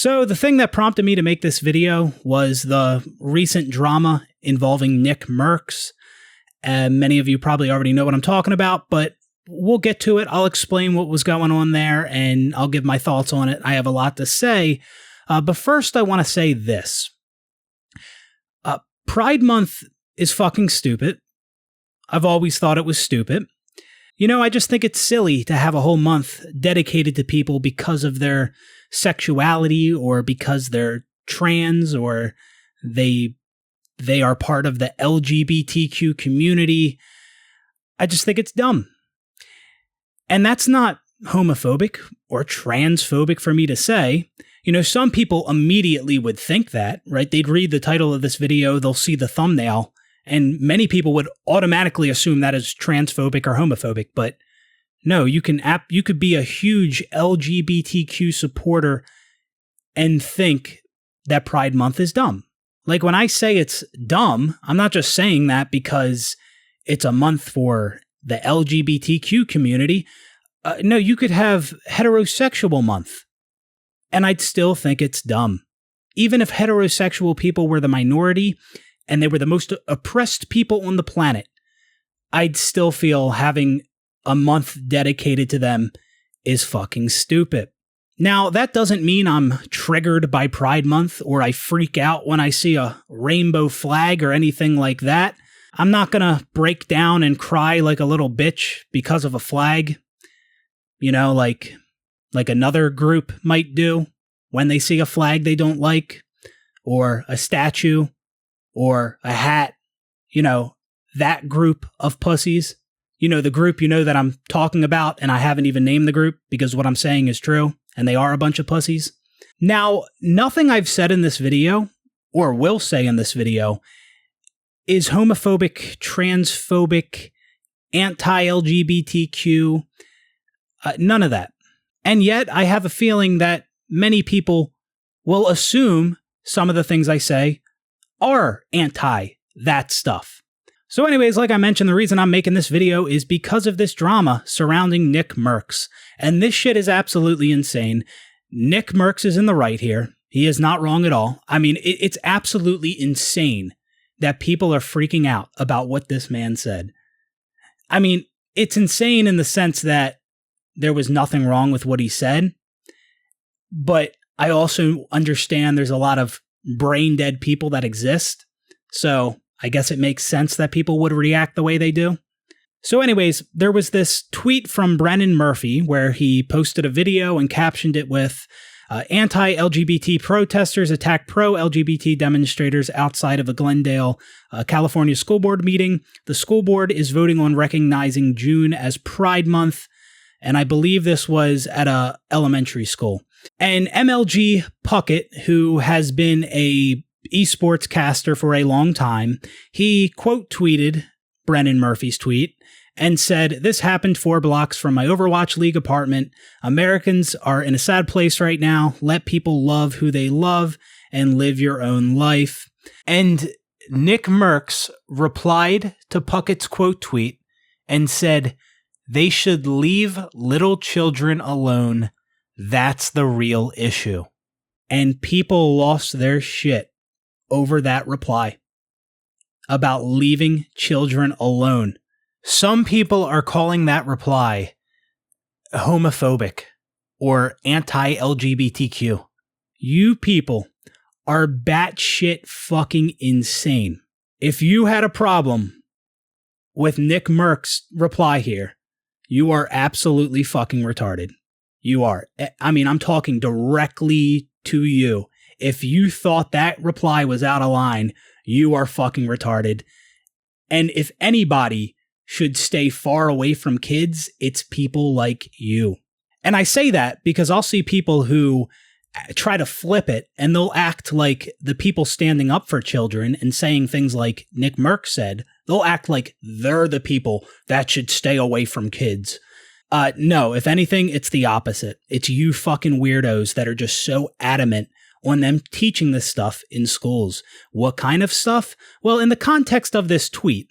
So the thing that prompted me to make this video was the recent drama involving Nickmercs. Many of you probably already know what I'm talking about, but we'll get to it. I'll explain what was going on there, and I'll give my thoughts on it. I have a lot to say, but first I want to say this. Pride Month is fucking stupid. I've always thought it was stupid. You know, I just think it's silly to have a whole month dedicated to people because of their sexuality or because they're trans or they are part of the LGBTQ community. I just think it's dumb. And that's not homophobic or transphobic for me to say. You know, some people immediately would think that, right? They'd read the title of this video, they'll see the thumbnail, and many people would automatically assume that is transphobic or homophobic. But no, you could be a huge LGBTQ supporter and think that Pride Month is dumb. Like when I say it's dumb, I'm not just saying that because it's a month for the LGBTQ community. No, you could have heterosexual month, and I'd still think it's dumb. Even if heterosexual people were the minority and they were the most oppressed people on the planet, I'd still feel having a month dedicated to them is fucking stupid. Now, that doesn't mean I'm triggered by Pride Month or I freak out when I see a rainbow flag or anything like that. I'm not gonna break down and cry like a little bitch because of a flag, you know, like another group might do when they see a flag they don't like, or a statue, or a hat, you know, that group of pussies. You know, the group you know that I'm talking about, and I haven't even named the group because what I'm saying is true, and they are a bunch of pussies. Now, nothing I've said in this video, or will say in this video, is homophobic, transphobic, anti-LGBTQ, none of that. And yet, I have a feeling that many people will assume some of the things I say are anti that stuff. So anyways, like I mentioned, the reason I'm making this video is because of this drama surrounding Nickmercs. And this shit is absolutely insane. Nickmercs is in the right here. He is not wrong at all. I mean, it's absolutely insane that people are freaking out about what this man said. I mean, it's insane in the sense that there was nothing wrong with what he said. But I also understand there's a lot of brain dead people that exist. So I guess it makes sense that people would react the way they do. So anyways, there was this tweet from Brennan Murphy where he posted a video and captioned it with anti-LGBT protesters attack pro-LGBT demonstrators outside of a Glendale, California school board meeting. The school board is voting on recognizing June as Pride Month. And I believe this was at a elementary school. And MLG Puckett, who has been a esports caster for a long time, he quote tweeted Brennan Murphy's tweet and said, "This happened 4 blocks from my Overwatch League apartment. Americans are in a sad place right now. Let people love who they love and live your own life." And Nickmercs replied to Puckett's quote tweet and said, "They should leave little children alone. That's the real issue." And people lost their shit over that reply about leaving children alone. Some people are calling that reply homophobic or anti-LGBTQ. You people are batshit fucking insane. If you had a problem with Nickmercs' reply here, you are absolutely fucking retarded. You are. I mean, I'm talking directly to you. If you thought that reply was out of line, you are fucking retarded. And if anybody should stay far away from kids, it's people like you. And I say that because I'll see people who try to flip it and they'll act like the people standing up for children and saying things like Nickmercs said. They'll act like they're the people that should stay away from kids. No, if anything, it's the opposite. It's you fucking weirdos that are just so adamant on them teaching this stuff in schools. What kind of stuff? Well, in the context of this tweet,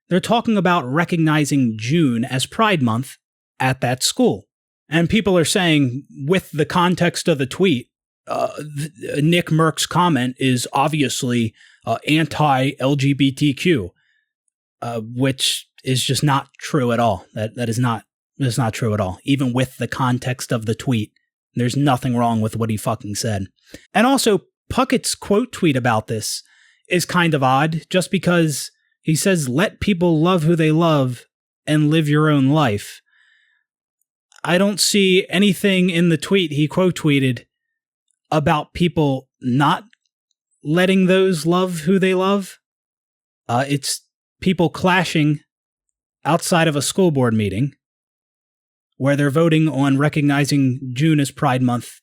they're talking about recognizing June as Pride Month at that school. And people are saying, with the context of the tweet, Nickmercs' comment is obviously anti-LGBTQ, which is just not true at all. That's not true at all. Even with the context of the tweet, there's nothing wrong with what he fucking said. And also, Puckett's quote tweet about this is kind of odd, just because he says, "Let people love who they love and live your own life." I don't see anything in the tweet he quote tweeted about people not letting those love who they love. It's people clashing outside of a school board meeting where they're voting on recognizing June as Pride Month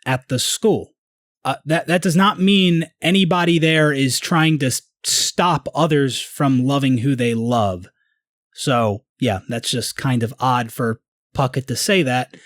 at the school. That does not mean anybody there is trying to stop others from loving who they love. So, yeah, that's just kind of odd for Puckett to say that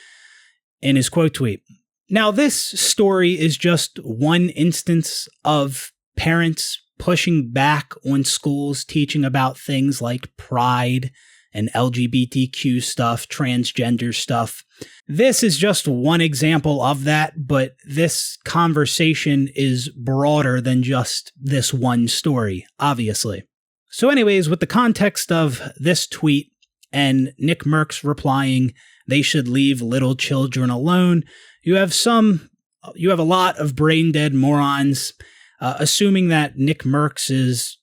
in his quote tweet. Now, this story is just one instance of parents pushing back on schools teaching about things like pride and LGBTQ stuff, transgender stuff. This is just one example of that, but this conversation is broader than just this one story, obviously. So anyways, with the context of this tweet and Nickmercs replying, "They should leave little children alone," you have a lot of brain-dead morons assuming that Nickmercs is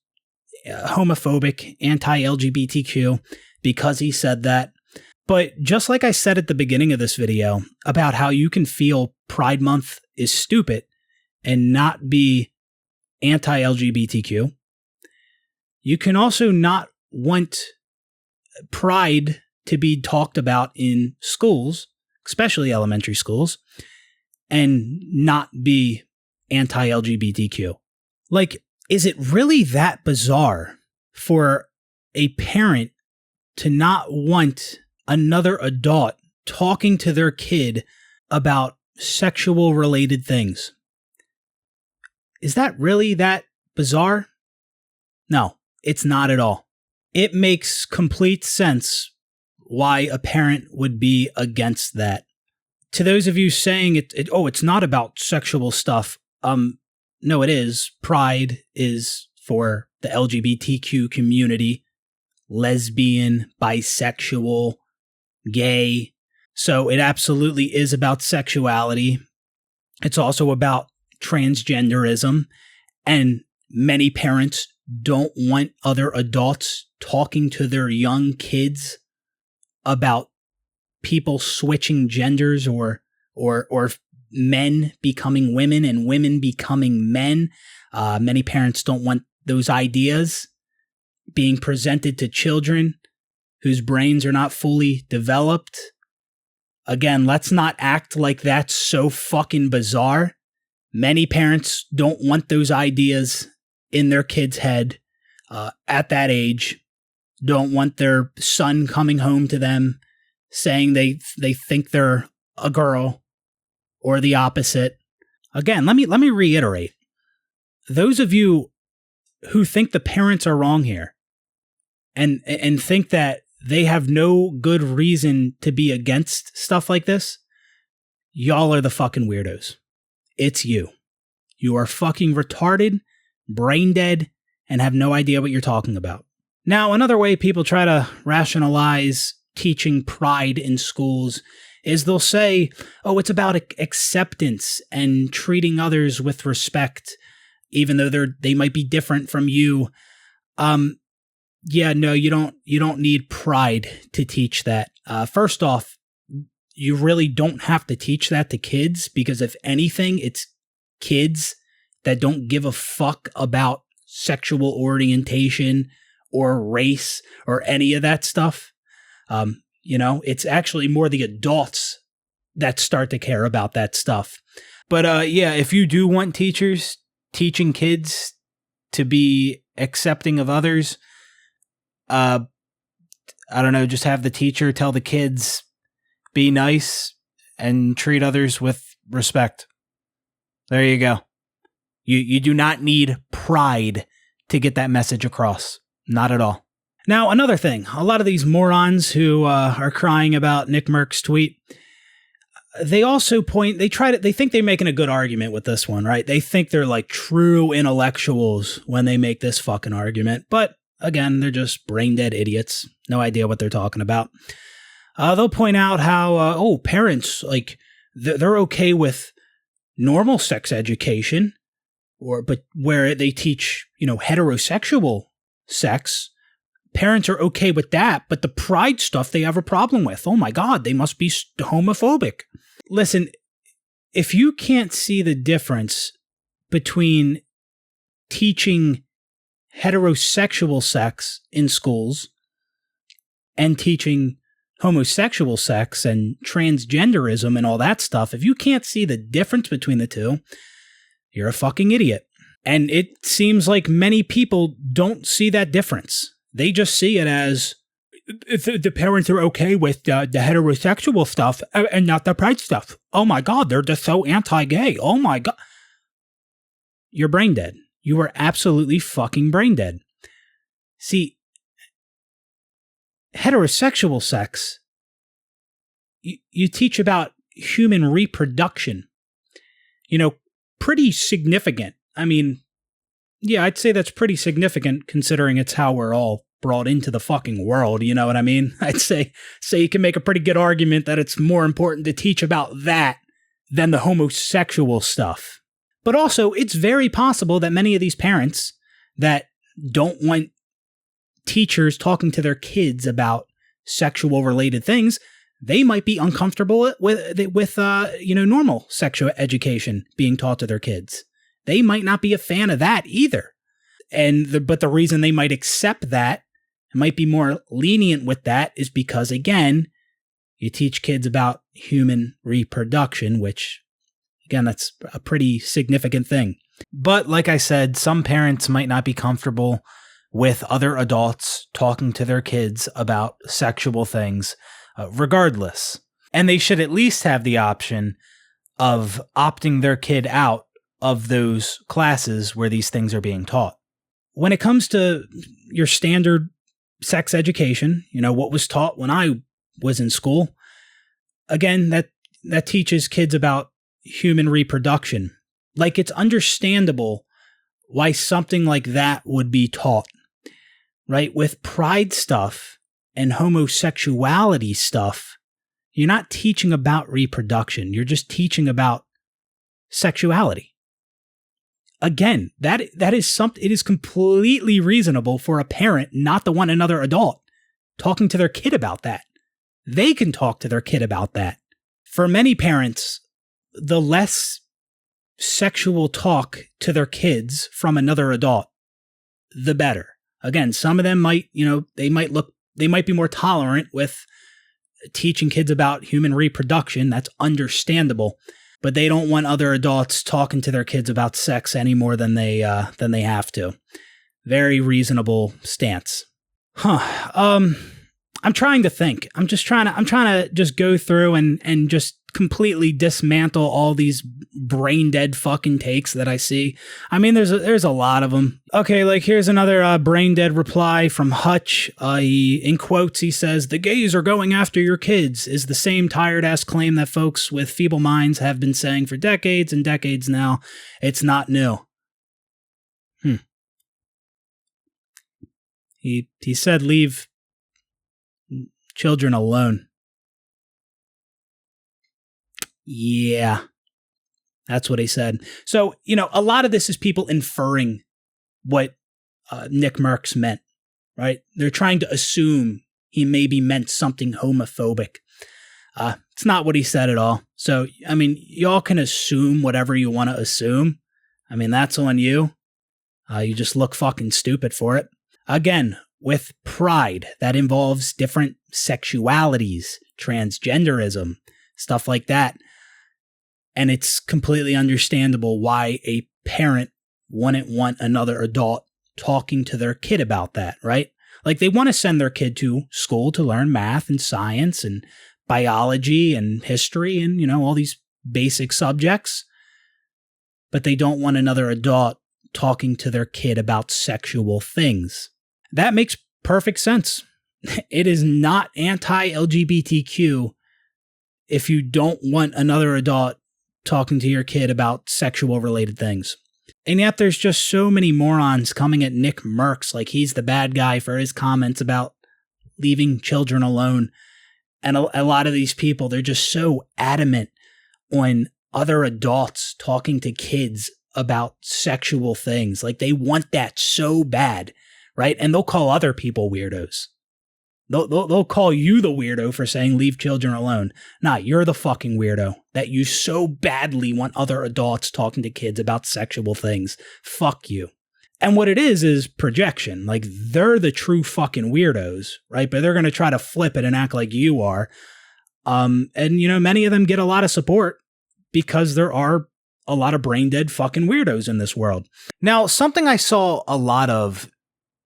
homophobic, anti-LGBTQ, because he said that. But just like I said at the beginning of this video about how you can feel Pride Month is stupid and not be anti-LGBTQ, you can also not want pride to be talked about in schools, especially elementary schools, and not be anti-LGBTQ. Like, is it really that bizarre for a parent to not want another adult talking to their kid about sexual related things? Is that really that bizarre? No, it's not at all. It makes complete sense why a parent would be against that. To those of you saying it's not about sexual stuff, no, it is. Pride is for the LGBTQ community, lesbian, bisexual, gay. So it absolutely is about sexuality. It's also about transgenderism, and many parents don't want other adults talking to their young kids about people switching genders or men becoming women and women becoming men. Many parents don't want those ideas being presented to children whose brains are not fully developed. Again, let's not act like that's so fucking bizarre. Many parents don't want those ideas in their kid's head at that age. Don't want their son coming home to them saying they think they're a girl or the opposite. Again, let me reiterate. Those of you who think the parents are wrong here and think that they have no good reason to be against stuff like this, y'all are the fucking weirdos. It's you. You are fucking retarded, brain dead, and have no idea what you're talking about. Now, another way people try to rationalize teaching pride in schools is they'll say, oh, it's about acceptance and treating others with respect, even though they might be different from you. Yeah, no, you don't need pride to teach that. First off, you really don't have to teach that to kids, because if anything, it's kids that don't give a fuck about sexual orientation or race or any of that stuff. It's actually more the adults that start to care about that stuff. But yeah, if you do want teachers teaching kids to be accepting of others, I don't know, just have the teacher tell the kids, be nice and treat others with respect. There you go. You do not need pride to get that message across. Not at all. Now, another thing, a lot of these morons who are crying about Nickmercs' tweet, They also they think they're making a good argument with this one, right? They think they're like true intellectuals when they make this fucking argument. But again, they're just brain dead idiots. No idea what they're talking about. They'll point out how, parents, like, they're okay with normal sex education, but where they teach, heterosexual sex, parents are okay with that, but the pride stuff they have a problem with. Oh my God, they must be homophobic. Listen, if you can't see the difference between teaching heterosexual sex in schools and teaching homosexual sex and transgenderism and all that stuff, if you can't see the difference between the two, you're a fucking idiot. And it seems like many people don't see that difference. They just see it as the parents are okay with the heterosexual stuff and not the pride stuff. Oh my God, they're just so anti-gay. Oh my God. You're brain dead. You are absolutely fucking brain dead. See, heterosexual sex, you teach about human reproduction. Pretty significant. I mean, yeah, I'd say that's pretty significant considering it's how we're all brought into the fucking world, you know what I mean? I'd say you can make a pretty good argument that it's more important to teach about that than the homosexual stuff. But also, it's very possible that many of these parents that don't want teachers talking to their kids about sexual related things, they might be uncomfortable with normal sexual education being taught to their kids. They might not be a fan of that either. But the reason they might accept that, might be more lenient with that, is because, again, you teach kids about human reproduction, which, again, that's a pretty significant thing. But like I said, some parents might not be comfortable with other adults talking to their kids about sexual things, regardless. And they should at least have the option of opting their kid out of those classes where these things are being taught. When it comes to your standard sex education, what was taught when I was in school, again, that teaches kids about human reproduction. Like, it's understandable why something like that would be taught, right? With pride stuff and homosexuality stuff, you're not teaching about reproduction. You're just teaching about sexuality. Again, that is something. It is completely reasonable for a parent not to want another adult talking to their kid about that. They can talk to their kid about that. For many parents, the less sexual talk to their kids from another adult, the better. Again, some of them might, they might be more tolerant with teaching kids about human reproduction. That's understandable. But they don't want other adults talking to their kids about sex any more than they have to. Very reasonable stance. I'm trying to think. I'm trying to just go through and just completely dismantle all these brain dead fucking takes that I see. I mean, there's a lot of them. Okay, like here's another brain dead reply from Hutch. In quotes, he says, "The gays are going after your kids is the same tired ass claim that folks with feeble minds have been saying for decades and decades now. It's not new." He said leave children alone. Yeah, that's what he said. So, a lot of this is people inferring what Nickmercs meant, right? They're trying to assume he maybe meant something homophobic. It's not what he said at all. So, I mean, y'all can assume whatever you want to assume. I mean, that's on you. You just look fucking stupid for it. Again, with pride, that involves different sexualities, transgenderism, stuff like that. And it's completely understandable why a parent wouldn't want another adult talking to their kid about that, right? Like, they want to send their kid to school to learn math and science and biology and history and, all these basic subjects. But they don't want another adult talking to their kid about sexual things. That makes perfect sense. It is not anti-LGBTQ if you don't want another adult talking to your kid about sexual related things. And yet there's just so many morons coming at Nickmercs like he's the bad guy for his comments about leaving children alone. And a lot of these people, they're just so adamant on other adults talking to kids about sexual things. Like they want that so bad, right? And they'll call other people weirdos. They'll call you the weirdo for saying leave children alone. Nah, you're the fucking weirdo that you so badly want other adults talking to kids about sexual things. Fuck you. And what it is projection. Like they're the true fucking weirdos, right? But they're going to try to flip it and act like you are. And you know, many of them get a lot of support because there are a lot of brain dead fucking weirdos in this world. Now, something I saw a lot of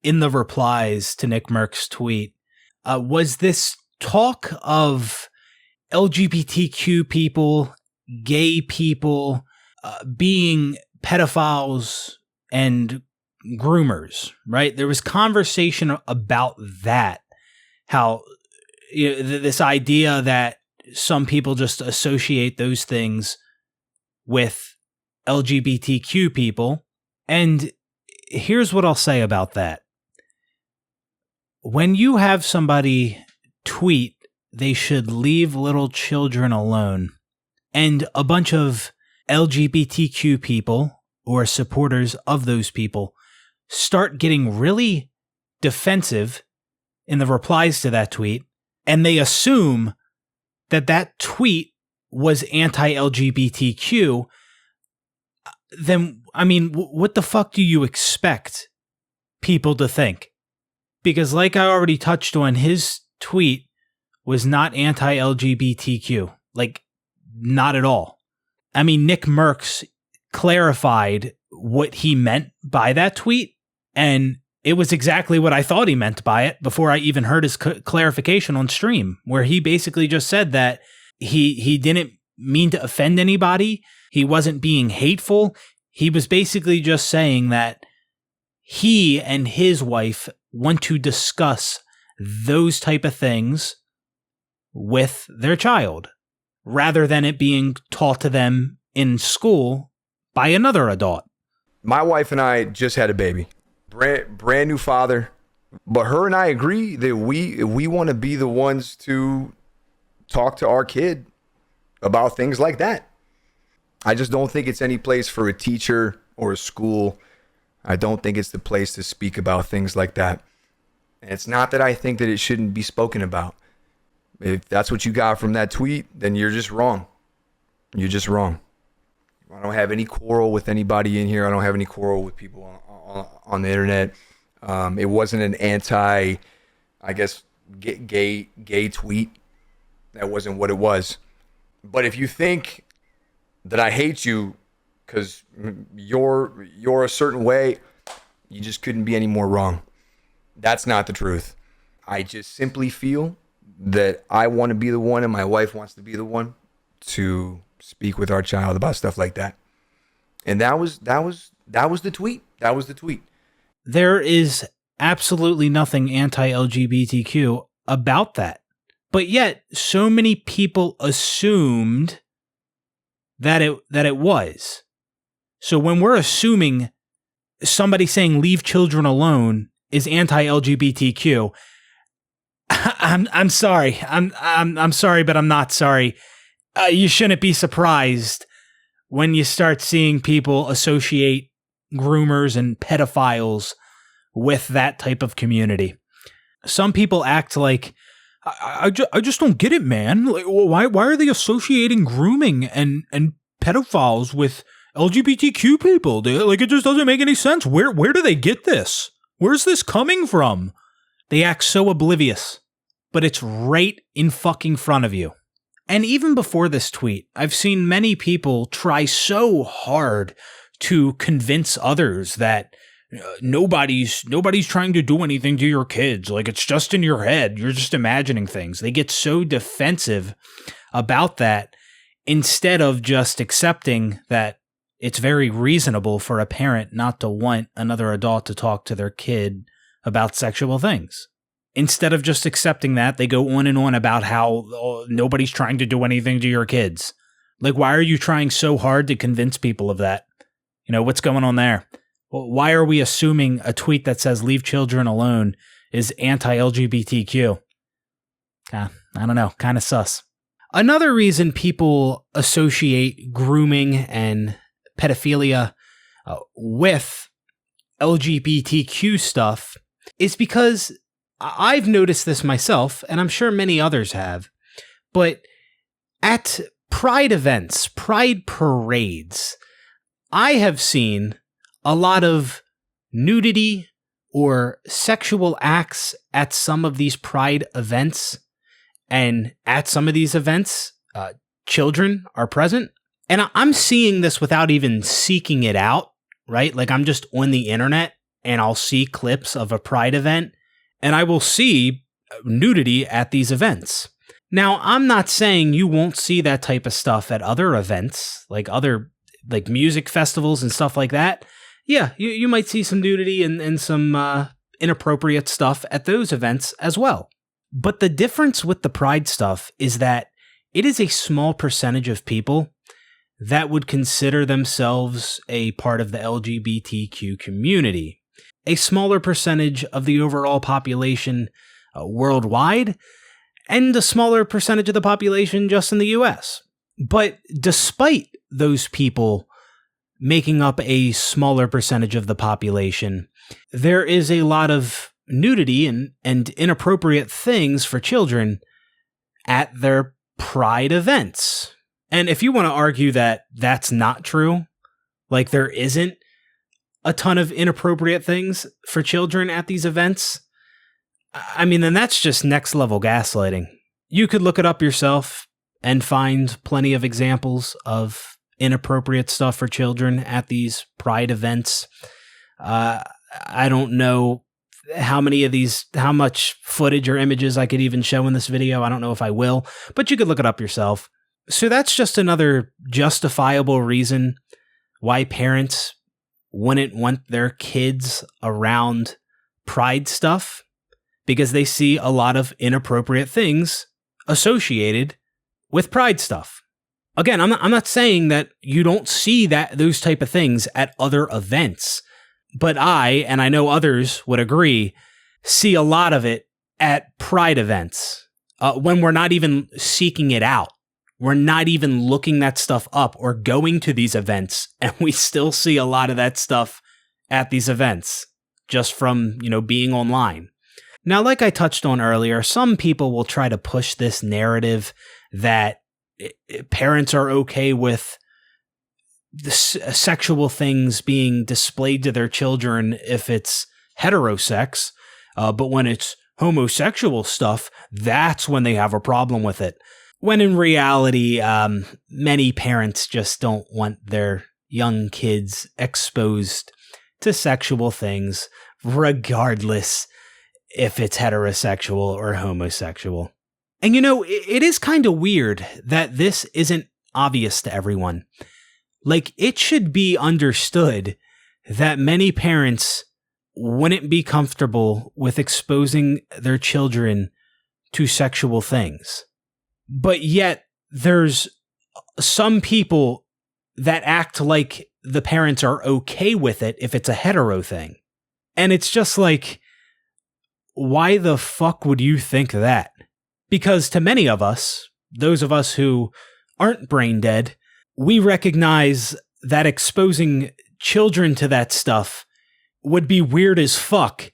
in the replies to Nickmercs' tweet was this talk of LGBTQ people, gay people, being pedophiles and groomers, right? There was conversation about that, how this idea that some people just associate those things with LGBTQ people. And here's what I'll say about that. When you have somebody tweet they should leave little children alone, and a bunch of LGBTQ people or supporters of those people start getting really defensive in the replies to that tweet, and they assume that that tweet was anti-LGBTQ, then, I mean, what the fuck do you expect people to think? Because like I already touched on, his tweet was not anti-LGBTQ. Like, not at all. I mean, Nickmercs clarified what he meant by that tweet, and it was exactly what I thought he meant by it before I even heard his clarification on stream, where he basically just said that he didn't mean to offend anybody. He wasn't being hateful. He was basically just saying that he and his wife want to discuss those type of things with their child, rather than it being taught to them in school by another adult. My wife and I just had a baby, brand new father, but her and I agree that we want to be the ones to talk to our kid about things like that. I just don't think it's any place for a teacher or a school. I don't think it's the place to speak about things like that. And it's not that I think that it shouldn't be spoken about. If that's what you got from that tweet, then you're just wrong. You're just wrong. I don't have any quarrel with anybody in here. I don't have any quarrel with people on the internet. It wasn't an anti, I guess, gay tweet. That wasn't what it was. But if you think that I hate you because you're a certain way, you just couldn't be any more wrong. That's not the truth. I just simply feel that I want to be the one and my wife wants to be the one to speak with our child about stuff like that. And that was the tweet. That was the tweet. There is absolutely nothing anti-LGBTQ about that. But yet so many people assumed that it was. So when we're assuming somebody saying leave children alone is anti-LGBTQ, I'm sorry. I'm sorry, but I'm not sorry. You shouldn't be surprised when you start seeing people associate groomers and pedophiles with that type of community. Some people act like, I just don't get it, man. Like, why are they associating grooming and pedophiles with LGBTQ people? Like, it just doesn't make any sense. Where do they get this? Where's this coming from? They act so oblivious, but it's right in fucking front of you. And even before this tweet, I've seen many people try so hard to convince others that nobody's trying to do anything to your kids. Like, it's just in your head. You're just imagining things. They get so defensive about that instead of just accepting that it's very reasonable for a parent not to want another adult to talk to their kid about sexual things. instead of just accepting that, they go on and on about how nobody's trying to do anything to your kids. Like, why are you trying so hard to convince people of that? You know, what's going on there? Well, why are we assuming a tweet that says leave children alone is anti-LGBTQ? I don't know, kind of sus. Another reason people associate grooming and pedophilia with LGBTQ stuff is because I've noticed this myself, and I'm sure many others have, but at pride events, pride parades, I have seen a lot of nudity or sexual acts at some of these pride events. And at some of these events, children are present. And I'm seeing this without even seeking it out, right? Like, I'm just on the internet and I'll see clips of a pride event and I will see nudity at these events. Now, I'm not saying you won't see that type of stuff at other events, like music festivals and stuff like that. Yeah, you might see some nudity and some inappropriate stuff at those events as well. But the difference with the pride stuff is that it is a small percentage of people that would consider themselves a part of the LGBTQ community. A smaller percentage of the overall population worldwide, and a smaller percentage of the population just in the US. But despite those people making up a smaller percentage of the population, there is a lot of nudity and inappropriate things for children at their pride events. And if you want to argue that that's not true, like there isn't a ton of inappropriate things for children at these events, I mean, then that's just next level gaslighting. You could look it up yourself and find plenty of examples of inappropriate stuff for children at these pride events. I don't know how much footage or images I could even show in this video. I don't know if I will, but you could look it up yourself. So that's just another justifiable reason why parents wouldn't want their kids around pride stuff, because they see a lot of inappropriate things associated with pride stuff. Again, I'm not saying that you don't see those type of things at other events, but I, and I know others would agree, see a lot of it at pride events when we're not even seeking it out. We're not even looking that stuff up or going to these events, and we still see a lot of that stuff at these events just from, being online. Now, like I touched on earlier, some people will try to push this narrative that parents are okay with the sexual things being displayed to their children if it's heterosex, but when it's homosexual stuff, that's when they have a problem with it. When in reality, many parents just don't want their young kids exposed to sexual things, regardless if it's heterosexual or homosexual. And it is kind of weird that this isn't obvious to everyone. Like, it should be understood that many parents wouldn't be comfortable with exposing their children to sexual things. But yet, there's some people that act like the parents are okay with it if it's a hetero thing. And it's just like, why the fuck would you think that? Because to many of us, those of us who aren't brain dead, we recognize that exposing children to that stuff would be weird as fuck,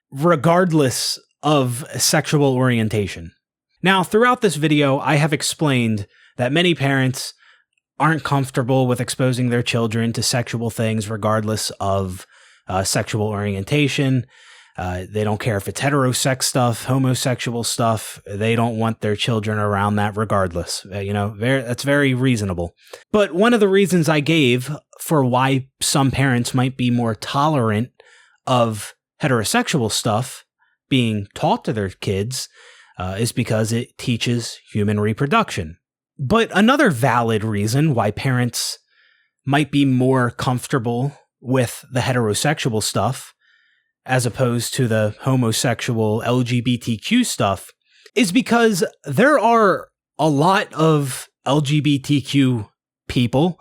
regardless of sexual orientation. Now, throughout this video, I have explained that many parents aren't comfortable with exposing their children to sexual things, regardless of sexual orientation. They don't care if it's heterosex stuff, homosexual stuff. They don't want their children around that regardless. That's very reasonable. But one of the reasons I gave for why some parents might be more tolerant of heterosexual stuff being taught to their kids is because it teaches human reproduction. But another valid reason why parents might be more comfortable with the heterosexual stuff as opposed to the homosexual LGBTQ stuff is because there are a lot of LGBTQ people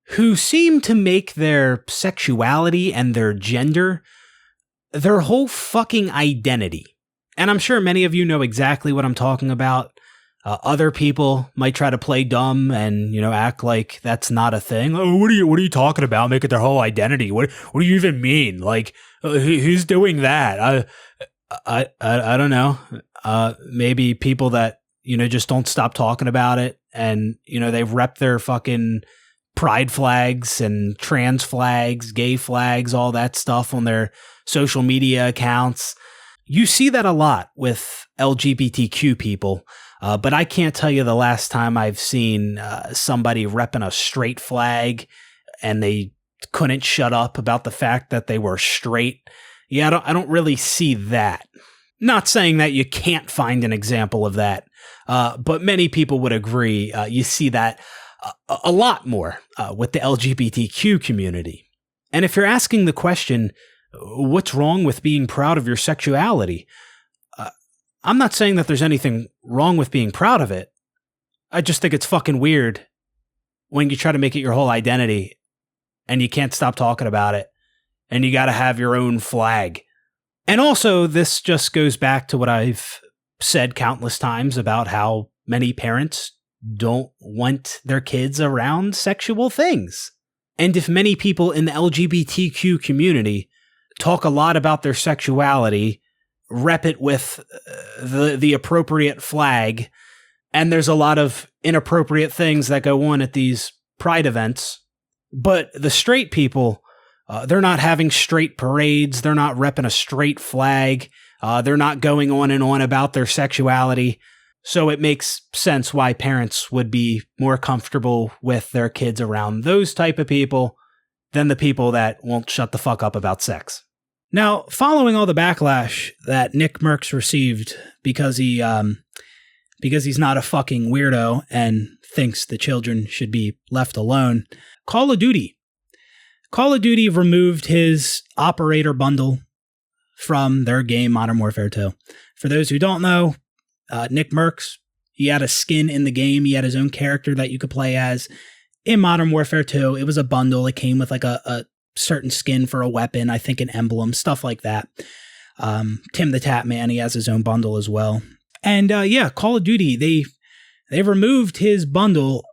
who seem to make their sexuality and their gender their whole fucking identity. And I'm sure many of you know exactly what I'm talking about. Other people might try to play dumb and, act like that's not a thing. Oh, what are you talking about? Make it their whole identity. What do you even mean? Like, who's doing that? I don't know. Maybe people that, just don't stop talking about it. And, they rep their fucking pride flags and trans flags, gay flags, all that stuff on their social media accounts. You see that a lot with LGBTQ people. But I can't tell you the last time I've seen somebody repping a straight flag and they couldn't shut up about the fact that they were straight. Yeah, I don't really see that. Not saying that you can't find an example of that, but many people would agree you see that a lot more with the LGBTQ community. And if you're asking the question, what's wrong with being proud of your sexuality? I'm not saying that there's anything wrong with being proud of it. I just think it's fucking weird when you try to make it your whole identity and you can't stop talking about it and you got to have your own flag. And also, this just goes back to what I've said countless times about how many parents don't want their kids around sexual things. And if many people in the LGBTQ community talk a lot about their sexuality, rep it with the appropriate flag, and there's a lot of inappropriate things that go on at these pride events. But the straight people, they're not having straight parades. They're not repping a straight flag. They're not going on and on about their sexuality. So it makes sense why parents would be more comfortable with their kids around those type of people than the people that won't shut the fuck up about sex. Now, following all the backlash that Nickmercs received because he's not a fucking weirdo and thinks the children should be left alone, Call of Duty removed his operator bundle from their game Modern Warfare 2. For those who don't know, Nickmercs, he had a skin in the game. He had his own character that you could play as in Modern Warfare 2. It was a bundle. It came with like a certain skin for a weapon, I think an emblem, stuff like that. TimThetatman, he has his own bundle as well. And Call of Duty, they removed his bundle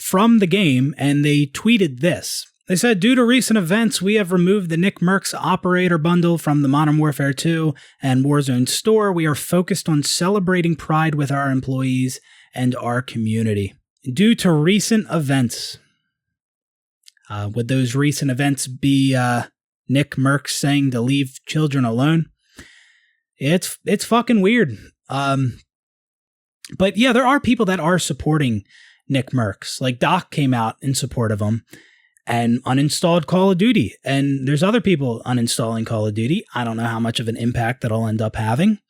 from the game, and they tweeted this. They said, due to recent events, we have removed the Nickmercs operator bundle from the Modern Warfare 2 and Warzone store. We are focused on celebrating Pride with our employees and our community. Due to recent events. Would those recent events be Nickmercs saying to leave children alone? It's fucking weird. But yeah, there are people that are supporting Nickmercs. Like Doc came out in support of him and uninstalled Call of Duty. And there's other people uninstalling Call of Duty. I don't know how much of an impact that'll end up having.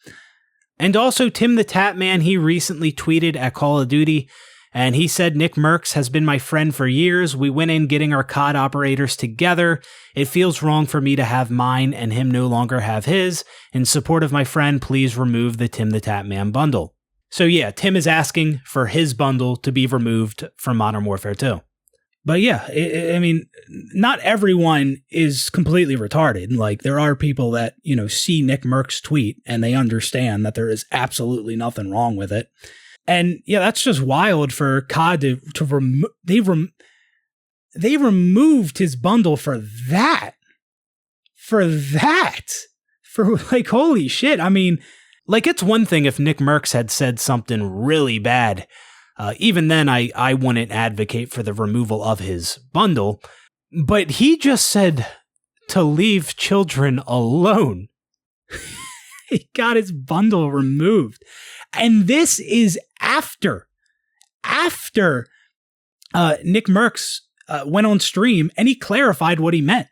And also TimThetatman, he recently tweeted at Call of Duty, and he said, Nickmercs has been my friend for years. We went in getting our COD operators together. It feels wrong for me to have mine and him no longer have his. In support of my friend, please remove the TimThetatman bundle. So yeah, Tim is asking for his bundle to be removed from Modern Warfare 2. But yeah, I mean, not everyone is completely retarded. Like, there are people that, see Nickmercs' tweet and they understand that there is absolutely nothing wrong with it. And yeah, that's just wild for COD to remove. They removed his bundle for that. For like, holy shit. I mean, like, it's one thing if Nickmercs had said something really bad. Even then, I wouldn't advocate for the removal of his bundle. But he just said to leave children alone. He got his bundle removed. And this is after Nickmercs went on stream and he clarified what he meant.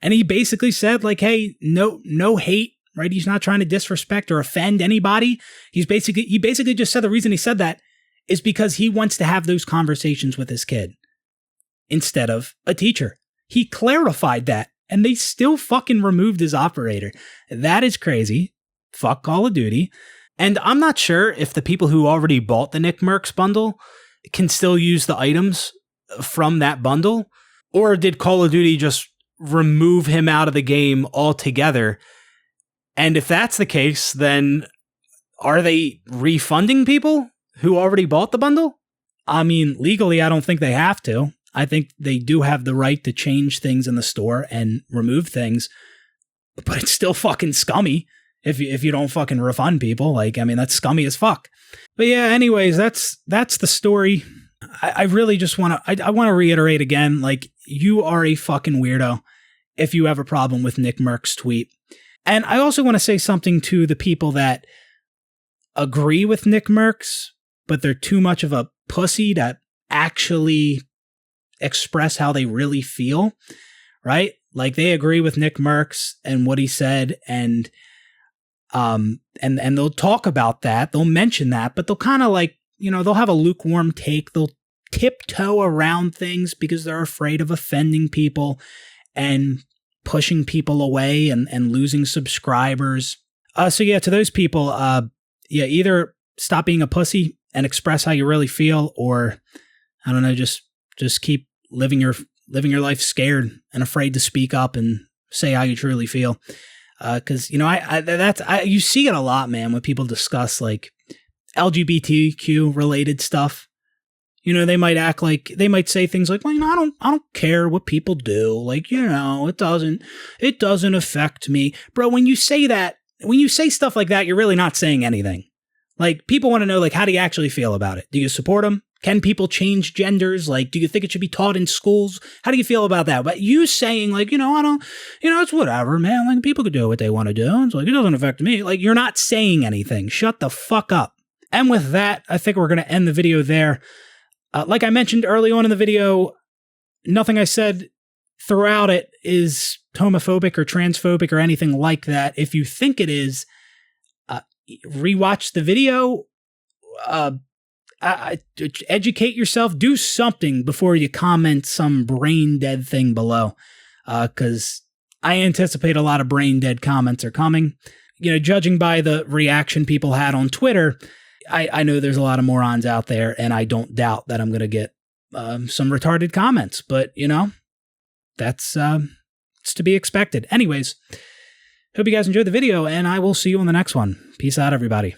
And he basically said, like, hey, no hate, right? He's not trying to disrespect or offend anybody. He basically just said the reason he said that is because he wants to have those conversations with his kid instead of a teacher. He clarified that and they still fucking removed his operator. That is crazy. Fuck Call of Duty. And I'm not sure if the people who already bought the Nickmercs bundle can still use the items from that bundle, or did Call of Duty just remove him out of the game altogether? And if that's the case, then are they refunding people who already bought the bundle? I mean, legally, I don't think they have to. I think they do have the right to change things in the store and remove things, but it's still fucking scummy if you don't fucking refund people. Like, I mean, that's scummy as fuck. But yeah, anyways, that's the story. I really just want to, I want to reiterate again, like, you are a fucking weirdo if you have a problem with Nickmercs' tweet. And I also want to say something to the people that agree with Nickmercs, but they're too much of a pussy to actually express how they really feel, right? Like, they agree with Nickmercs and what he said, and they'll talk about that, they'll mention that, but they'll kind of like, you know, they'll have a lukewarm take, they'll tiptoe around things because they're afraid of offending people and pushing people away and losing subscribers. So yeah, to those people, either stop being a pussy and express how you really feel, or I don't know, just keep living your life scared and afraid to speak up and say how you truly feel. Because you know, you see it a lot, man, when people discuss like LGBTQ related stuff. You know, they might say things like, well, you know, I don't care what people do. Like, you know, it doesn't affect me. Bro, when you say stuff like that, you're really not saying anything. Like, people want to know, like, how do you actually feel about it? Do you support them? Can people change genders? Like, do you think it should be taught in schools? How do you feel about that? But you saying, like, you know, I don't, you know, it's whatever, man. Like, people could do what they want to do. It's like, it doesn't affect me. Like, you're not saying anything. Shut the fuck up. And with that, I think we're going to end the video there. Like I mentioned early on in the video, nothing I said throughout it is homophobic or transphobic or anything like that. If you think it is, rewatch the video, educate yourself, do something before you comment some brain dead thing below, because I anticipate a lot of brain dead comments are coming. You know, judging by the reaction people had on Twitter, I know there's a lot of morons out there, and I don't doubt that I'm going to get some retarded comments, but, you know, that's it's to be expected. Anyways, hope you guys enjoyed the video, and I will see you on the next one. Peace out, everybody.